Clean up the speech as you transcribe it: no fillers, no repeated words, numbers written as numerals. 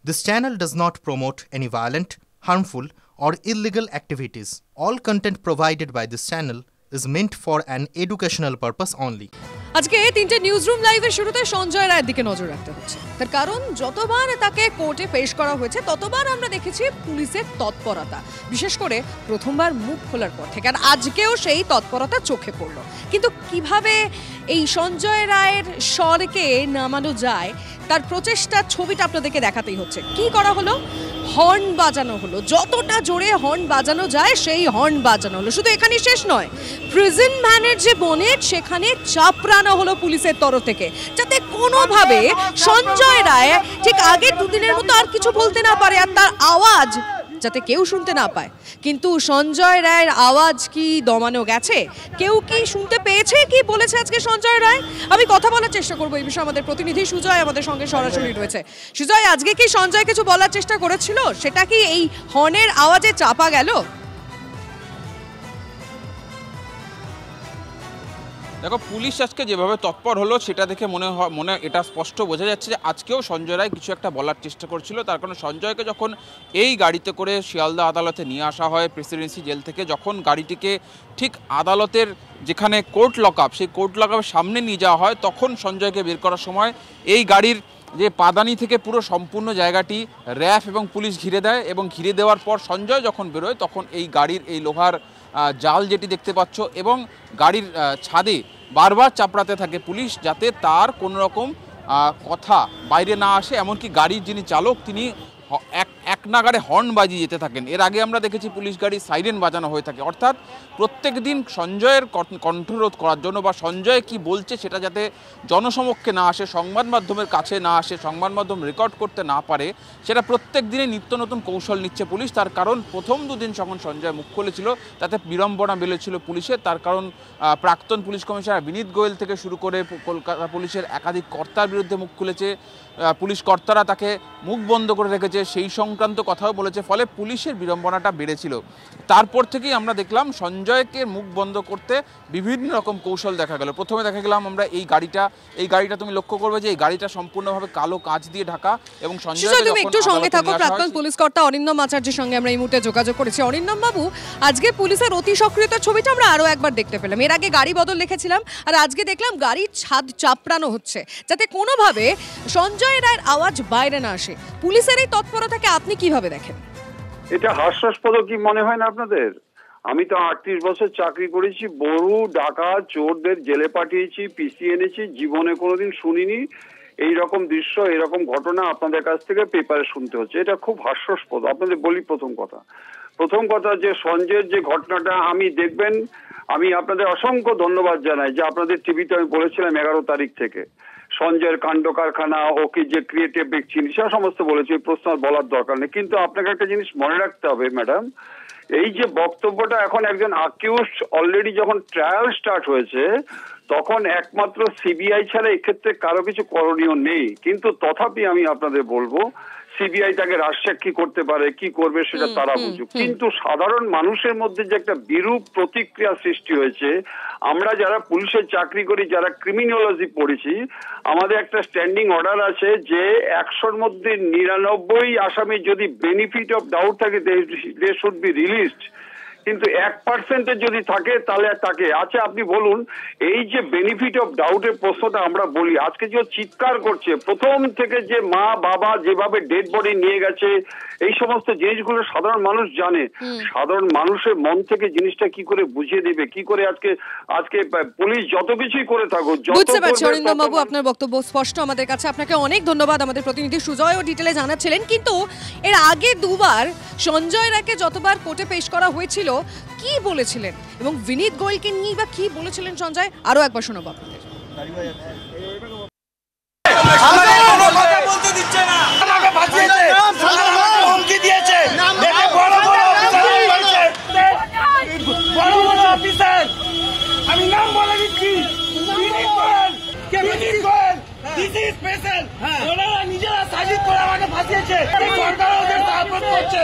This channel does not promote any violent, harmful, or illegal activities. All content provided by this channel is meant for an educational purpose only. আজকে তিনটে newsroom লাইভের শুরুতে সঞ্জয় রায়ের দিকে নজর রাখতে হচ্ছে। তার কারণ যতবার তাকে কোর্টে পেশ করা হয়েছে ততবার আমরা দেখেছি পুলিশের তৎপরতা, বিশেষ করে প্রথমবার মুখ খোলার পর থেকে। আর আজকেও সেই তৎপরতা চোখে পড়ল। কিন্তু কিভাবে এই সঞ্জয় রায়ের স্বরকে নামানো যায় তার প্রচেষ্টার ছবিটা আপনাদেরকে দেখাতেই হচ্ছে। কি করা হলো? হর্ন বাজানো হলো, যতটা জোরে হর্ন বাজানো যায় সেই হর্ন বাজানো হলো। শুধু এখানেই শেষ নয়, প্রিজন ভ্যানের যে বনেট সেখানে চাপড়ানো হলো পুলিশের তরফ থেকে, যাতে কোনোভাবে সঞ্জয় রায় ঠিক আগের দুদিনের মতো আর কিছু বলতে না পারে, আর তার আওয়াজ যাতে কেউ শুনতে না পায়। কিন্তু সঞ্জয় রায়ের আওয়াজ কি দমানো গেছে? কেউ কি শুনতে পেয়েছে কি বলেছে আজকে সঞ্জয় রায়? আমি কথা বলার চেষ্টা করবো এই বিষয়ে। আমাদের প্রতিনিধি সুজয় আমাদের সঙ্গে সরাসরি রয়েছে। সুজয়, আজকে কি সঞ্জয় কিছু বলার চেষ্টা করেছিল? সেটা কি এই হর্নের আওয়াজে চাপা গেল? দেখো, পুলিশ আজকে যেভাবে তৎপর হলো সেটা দেখে মনে এটা স্পষ্ট বোঝা যাচ্ছে যে আজকেও সঞ্জয় রায় কিছু একটা বলার চেষ্টা করছিল। তার কারণ সঞ্জয়কে যখন এই গাড়িতে করে শিয়ালদা আদালতে নিয়ে আসা হয় প্রেসিডেন্সি জেল থেকে, যখন গাড়িটিকে ঠিক আদালতের যেখানে কোর্ট লক আপ, সেই কোর্ট লক আপের সামনে নিয়ে যাওয়া হয়, তখন সঞ্জয়কে বের করার সময় এই গাড়ির যে পাদানি থেকে পুরো সম্পূর্ণ জায়গাটি র্যাফ এবং পুলিশ ঘিরে দেয়, এবং ঘিরে দেওয়ার পর সঞ্জয় যখন বেরোয় তখন এই গাড়ির এই লোহার জাল যেটি দেখতে পাচ্ছ এবং গাড়ির ছাদে বারবার চাপড়াতে থাকে পুলিশ, যাতে তার কোনো রকম কথা বাইরে না আসে। এমনকি গাড়ির যিনি চালক তিনি এক নাগাড়ে হর্ন বাজিয়ে যেতে থাকেন। এর আগে আমরা দেখেছি পুলিশ গাড়ির সাইরেন বাজানো হয়ে থাকে। অর্থাৎ প্রত্যেক দিন সঞ্জয়ের কণ্ঠরোধ করার জন্য বা সঞ্জয় কি বলছে সেটা যাতে জনসমক্ষে না আসে, সংবাদ মাধ্যমের কাছে না আসে, সংবাদ মাধ্যম রেকর্ড করতে না পারে, সেটা প্রত্যেক দিনে নিত্য নতুন কৌশল নিচ্ছে পুলিশ। তার কারণ প্রথম দুদিন যখন সঞ্জয় মুখ খুলেছিল তাতে বিড়ম্বনা বেড়েছিল পুলিশের। তার কারণ প্রাক্তন পুলিশ কমিশনার বিনীত গোয়েল থেকে শুরু করে কলকাতা পুলিশের একাধিক কর্তার বিরুদ্ধে মুখ খুলেছে, পুলিশ কর্তারা তাকে মুখ বন্ধ করে রেখেছে, সেই সংক্রান্ত কথাও বলেছে, ফলে পুলিশের বিড়ম্বনাটা বেড়েছিল। তারপর থেকেই আমরা দেখলাম সঞ্জয়কে মুখ বন্ধ করতে বিভিন্ন রকম কৌশল দেখা গেল। প্রথমে দেখা গেলাম আমরা এই গাড়িটা তুমি লক্ষ্য করবে যে এই গাড়িটা সম্পূর্ণভাবে কালো কাঁচ দিয়ে ঢাকা, এবং সঞ্জয় তুমি একটু সঙ্গে থাকো। প্রাক্তন পুলিশ কর্তা অরিন্দম আচার্যের সঙ্গে আমরা এই মুহূর্তে যোগাযোগ করেছি। অরিন্দম বাবু, আজকে পুলিশের অতি সক্রিয়তার ছবিটা আমরা আরো একবার দেখতে পেলাম। এর আগে গাড়ি বদল লিখেছিলাম, আর আজকে দেখলাম গাড়ির ছাদ চাপড়ানো হচ্ছে যাতে কোনোভাবে সঞ্জয় রায়ের আওয়াজ বাইরে না আসে। পুলিশের এই তৎপরতাকে আপনি কিভাবে দেখেন? এটা হাস্যাস্পদ কি মনে হয় না আপনাদের? আমি তো 38 বছর চাকরি করেছি, বহু ডাকাত চোরদের জেলে পাঠিয়েছি, পিসি এনেছি, জীবনে কোনোদিন শুনিনি এই রকম দৃশ্য, এরকম ঘটনা আপনাদের কাছ থেকে পেপারে শুনতে হচ্ছে। এটা খুব হাস্যাস্পদ। আপনাদের বলি প্রথম কথা যে সঞ্জয়ের যে ঘটনাটা আমি দেখবেন, আমি আপনাদের অসংখ্য ধন্যবাদ জানাই যে আপনাদের টিভিতে আমি বলেছিলাম 11 তারিখ থেকে সঞ্জয়ের কাণ্ড কারখানা, ওকে যে ক্রিয়েটিভ ব্যক্তি সে সমস্ত বলেছি, এই প্রশ্ন বলার দরকার নেই। কিন্তু আপনাকে একটা জিনিস মনে রাখতে হবে ম্যাডাম, এই যে বক্তব্যটা এখন একজন অ্যাকিউজড, অলরেডি যখন ট্রায়াল স্টার্ট হয়েছে তখন একমাত্র সিবিআই ছাড়া এক্ষেত্রে কারো কিছু করণীয় নেই। কিন্তু তথাপি আমি আপনাদের বলবো সিবিআই তাকে রাজসাক্ষী করতে পারে, কি করবে সেটা তারা বুঝুক। কিন্তু সাধারণ মানুষের মধ্যে যে একটা বিরূপ প্রতিক্রিয়া সৃষ্টি হয়েছে, আমরা যারা পুলিশের চাকরি করি, যারা ক্রিমিনোলজি পড়েছি, আমাদের একটা স্ট্যান্ডিং অর্ডার আছে যে 100-র মধ্যে 99 আসামি যদি বেনিফিট অফ ডাউট থাকে দে শুড বি রিলিজড। কিন্তু 1% যদি থাকে তাহলে তাকে আচ্ছা আপনি বলুন, এই যে বেনিফিট অফ ডাউটের প্রশ্নটা আমরা বলি, আজকে যে চিৎকার করছে প্রথম থেকে যে মা বাবা যেভাবে ডেড বডি নিয়ে গেছে, এই সমস্ত জিনিসগুলো সাধারণ মানুষ জানে। সাধারণ মানুষের মন থেকে জিনিসটা কি করে বুঝিয়ে দেবে, কি করে আজকে পুলিশ যত কিছুই করে থাকুক। বুঝতে পারছি অরিন্দম বাবু, আপনার বক্তব্য স্পষ্ট আমাদের কাছে। আপনাকে অনেক ধন্যবাদ। আমাদের প্রতিনিধি সুজয় ও ডিটেলে জানাচ্ছিলেন। কিন্তু এর আগে দুবার সঞ্জয় রায়কে যতবার কোর্টে পেশ করা হয়েছিল কি বলেছিলেন এবং বিনীত গোয়েলকে নিয়ে বা কি বলেছিলেন সঞ্জয়, আরো একবার শোনাবো আপনাদের। আমি নাম বলে দিচ্ছি, নিজেরা সাজিদ করে আমাকে ফাঁসিয়েছে, সরকার ওদের সাপোর্ট করছে।